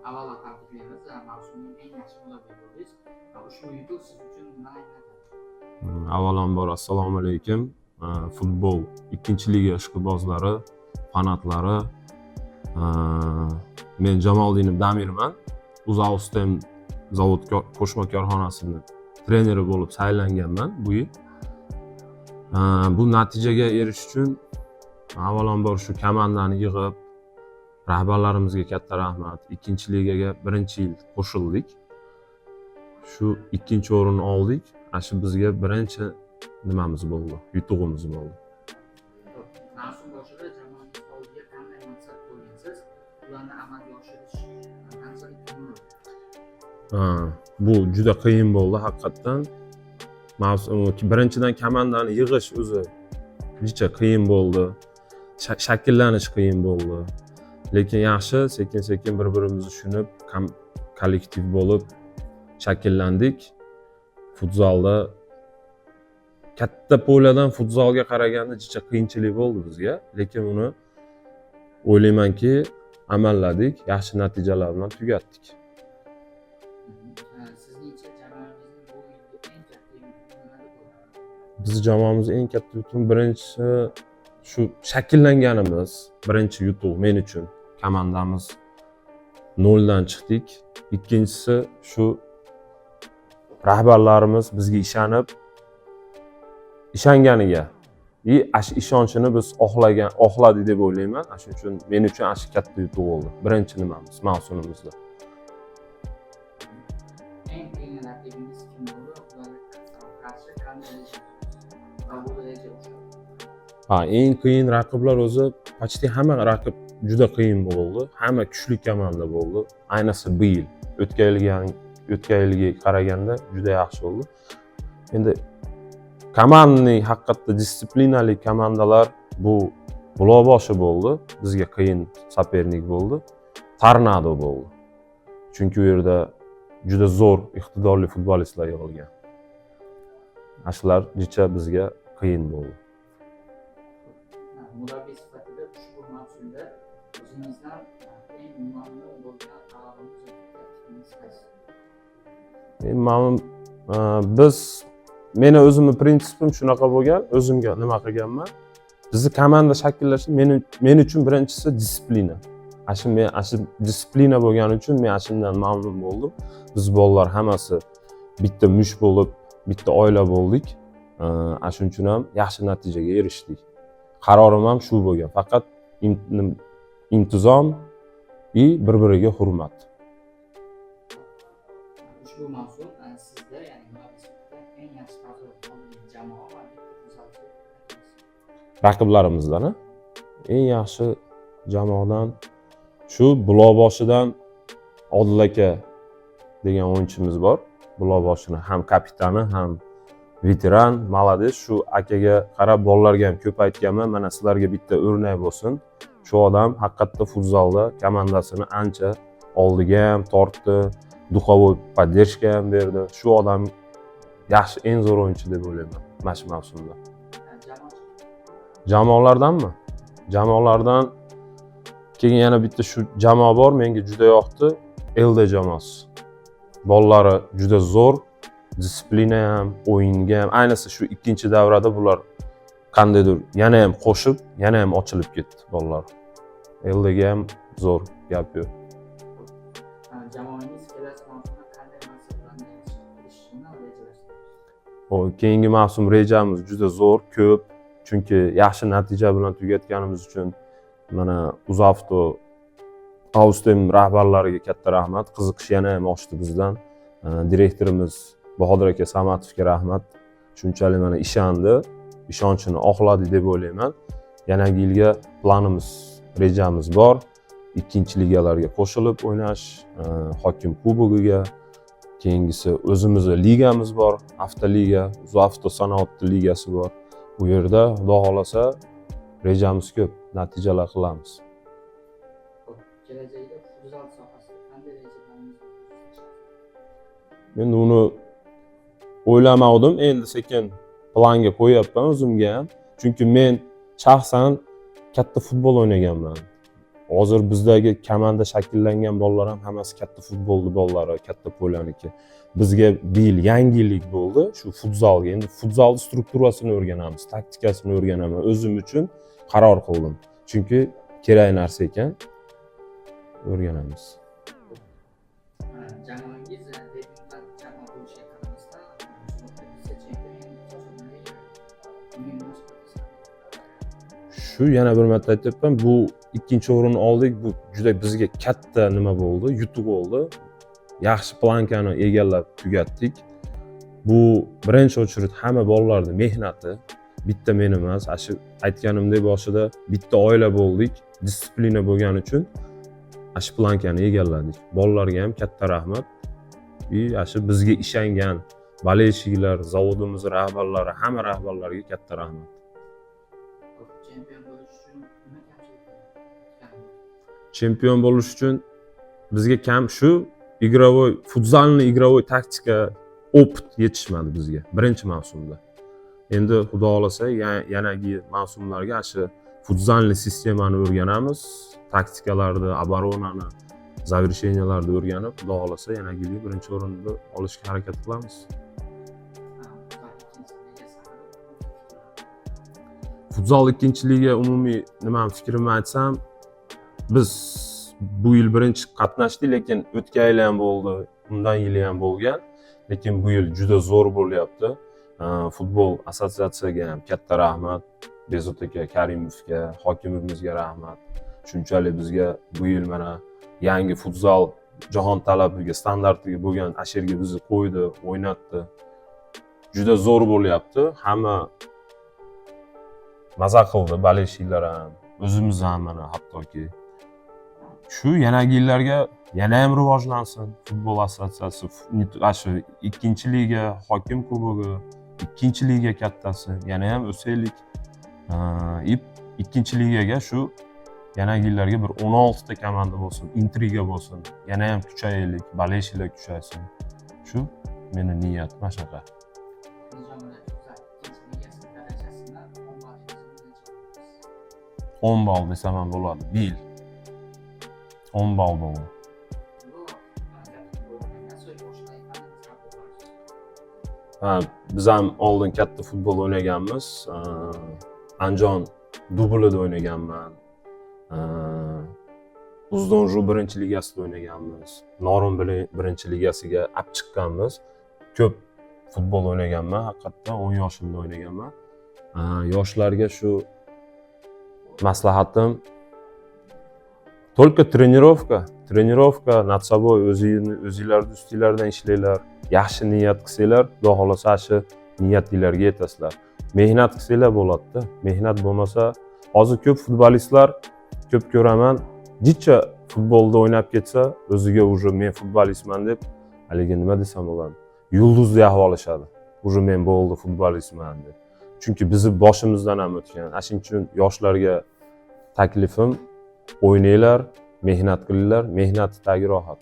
avvalo tabriklaymiz. Mavsumning eng yaxshi murabbiyi bo'ldingiz. Ushbu yutuq siz uchun nimani anglatadi? Avvalambor assalomu alaykum. Futbol ikkinchi liga ishqibozlari, fanatlari. Men Jamoliddinov Damirman. UzAuSTEM zavod qo'shma korxonasining treneri bo'lib saylanganman bu yil. Bu natijaga erishish uchun avvalambor shu komandani yig'ib, rahbarlarimizga katta rahmat. Ikkinchi ligaga birinchi yil qo'shildik. Shu ikkinchi o'rinni oldik. Shu bizga birinchi nimamiz bo'ldi, yutug'imiz bo'ldi. Mavsum boshida jamoangiz oldiga qanday maqsad qo'ygansiz? Ularni amalga oshirish qanchalik qiyin? Bu juda qiyin bo'ldi haqiqatdan. Birinchidan komandani yig'ish o'zi juda qiyin bo'ldi. Shakllanish qiyin bo'ldi. Lekin yaxshi, sekin-sekin bir-birimizni tushunib, kollektiv bo'lib shakllandik. Futzalda katta poledan futzalga qaraganda juda qiyinchilik bo'ldi bizga, lekin uni o'ylaymanki amalladik, yaxshi natijalar bilan tugatdik. Sizningcha jamoangizning bu yilgi eng katta yutuqi nimada bo'ldi? Biz jamoamiz eng katta yutuq birinchisi shu shakllanganimiz, birinchi yutuq men uchun. Komandamiz noldan chiqdik. Ikkinchisi shu rahbarlarimiz bizga ishonganiga, ishonchini biz oqladik deb o'ylayman. Shuning uchun men uchun katta yutuq bo'ldi. Birinchi nimamiz mavsumimizda. Eng qiyin raqibingiz kim bo'ldi? Ularga qarshi qanday reja? Eng qiyin raqiblar o'zi почти hamma raqib juda qiyin bo'ldi. Hamma kuchli komanda bo'ldi. Ayniqsa bu yil o'tgan yilga qaraganda juda yaxshi bo'ldi. Endi komandaning haqiqatda disiplinali komandalar bu Buloqboshi bo'ldi. Bizga qiyin sopernik bo'ldi. Tornado bo'ldi. Chunki u yerda juda zo'r, iqtidorli futbolistlar yig'ilgan. Shular juda bizga qiyin bo'ldi. Murabbiy sifatida ushbu mavsumda o'zingizdan eng mamnun bo'lgan qarorimiz qaysi? Meni o'zimning prinsipim shunaqa bo'lgan, o'zimga nima qilganman? Bizni komanda shakllashda men uchun birinchisi disiplina. Shu disiplina bo'lgani uchun men shundan mamnun bo'ldim. Biz bolalar hammasi bitta mush bo'lib, bitta oila bo'ldik. Shuning uchun ham yaxshi natijaga erishdik. Qarorim ham shu bo'lgan. Faqat intizom va bir-biriga hurmat. Ushbu mavsum sizda, ya'ni murabbiy sifatida eng yaxshi ta'sir qilgan jamoa va raqiblarimizdan, eng yaxshi jamoadan shu Buloqboshidan Odil aka degan o'yinchimiz bor. Buloqboshining ham kapitani, ham veteran, malades. Shu akaga qarab bolalarga ham ko'p aytganman, mana sizlarga bitta o'rnak bo'lsin. Shu odam haqiqatda futzalda komandasini ancha oldiga ham tortdi, duxovoy podдержка ham berdi. Shu odam yaxshi, eng zo'r o'yinchi deb o'ylayman mana shu mavsumda. Jamoalardanmi? Jamoalardan keyin yana bitta shu jamoa bor, menga juda yoqdi. LD jamoasi. Bolalari juda zo'r. Disiplina ham, o'yinga ham, ayniqsa shu ikkinchi davrada bular qandaydir yana ham qo'shib, yana ham ochilib ketdi bolalar. LDga ham zo'r gap yo'q. Jamoangiz kelasi mavsumda qanday maqsadlarni erishishni rejalashtirasiz? Keyingi mavsum rejamiz juda zo'r, ko'p. Chunki yaxshi natija bilan tugatganimiz uchun mana UzAuSTEM rahbarlariga katta rahmat. Qiziqish yana ham oshdi bizdan. Direktorimiz Bahodir aka Samatovga rahmat. Shunchalik mana ishondi, ishonchini oqladi deb o'ylayman. Yangi yilga planimiz, rejamiz bor. Ikkinchi ligalarga qo'shilib o'ynash, hokim kubogiga, keyingisi o'zimizning ligamiz bor, Avtoliga, UzAvto sanoat ligasi bor. Bu yerda Xudo xolasa rejamiz ko'p, natijalar qilamiz. Kelajakda futzal sohasida qanday rejalaringiz bor? Men uni o'ylamadim, endi sekin planga qo'yapman o'zimga ham. Chunki men shaxsan katta futbol o'ynaganman. Hozir bizdagi komanda shakllangan bolalar ham hammasi katta futbolni bolalari, katta po'laniki. Bizga bu yil yangilik bo'ldi shu futzalga. Endi futzalning strukturasini o'rganamiz, taktikasini o'rganaman. O'zim uchun qaror qildim. Chunki kerak narsa ekan. O'rganamiz. Jamoangiz debutdan jamoa bo'lishiga qaramasdan Shu yana bir marta aytyapman, bu ikkinchi o'rinni oldik. Bu juda bizga katta nima bo'ldi, yutuq bo'ldi. Yaxshi plankani egallab tugatdik. Bu birinchi o'chirit hamma bolalarning mehnati, bitta men emas. Shu aytganimdek boshida bitta oila bo'ldik, disiplina bo'lgani uchun shu plankani egalladik. Bolalarga ham katta rahmat. Shu bizga ishongan bolельщиклар, zavodimiz rahbarlari, hamma rahbarlarga katta rahmat. Chempion bo'lish uchun nima kamchilik? Chempion bo'lish uchun bizga kam shu игровой, futzalni игровой taktika, opit yetishmadi bizga birinchi mavsumda. Endi xudo xolasa yanagi mavsumlarga shu futzalni sistemani o'rganamiz, taktikalarni, оборонani, завершенияларni o'rganib, xudo xolasa yanagi yil birinchi o'rinni olishga harakat qilamiz. Futzal ikkinchiligiga umumiy nima fikrimni aytsam, biz bu yil birinchi qatnashdik, lekin o'tgan yil ham bo'ldi, undan yili ham bo'lgan. Lekin bu yil juda zo'r bo'lyapti. Futbol assotsiatsiyaga ham katta rahmat, Bezot aka, Karimovga, hokimimizga rahmat. Shunchalik bizga bu yil mana yangi futzal jahon talabiga, standartiga bo'lgan yerga bizni qo'ydi, o'ynatdi. Juda zo'r bo'lyapti. Hamma maza qildi, bolельщиклар ham, o'zimiz ham mana hattoki. Shu yanagi yillarga yana ham rivojlansin futbol assotsiatsiyasi. Shu ikkinchi liga, hokim kubogi, ikkinchi liga kattasi, yana ham o'saylik. Ikkinchi ligaga shu yanagi yillarga bir 16 ta komanda bo'lsin, intriga bo'lsin. Yana ham kuchayaylik, bolельщиклар kuchaysin. Shu meni niyatim shunaqa. 10 ball desam ham bo'ladi. Bil. 10 ball bo'ldi. Biz ham oldin katta futbol o'ynaganmiz. Anjon dublida o'ynaganman. Uzdonju birinchi ligasida o'ynaganmiz. Norin birinchi ligasiga olib chiqqanmiz. Ko'p futbol o'ynaganman, haqiqatdan 10 yoshimda o'ynaganman. Yoshlarga shu maslahatim только trenirovka nад собой o'zingizlarning ustingizlardan ishlanglar. Yaxshi niyat qilsanglar, xudo xolasa shu niyatingizlarga yetasizlar. Mehnat qilsanglar bo'ladi-da. Mehnat bo'lmasa, hozir ko'p futbolistlar ko'p ko'raman, jicha futbolda o'ynab ketsa, o'ziga уже men futbolistman deb, haligi nima desam bo'ladi, yulduzli ahvol olishadi. Уже men bo'ldi futbolistman deb. Chunki bizni boshimizdan ham o'tgan. Shuning uchun yoshlarga taklifim, o'ynanglar, mehnat qilinglar, mehnat tagi rohat.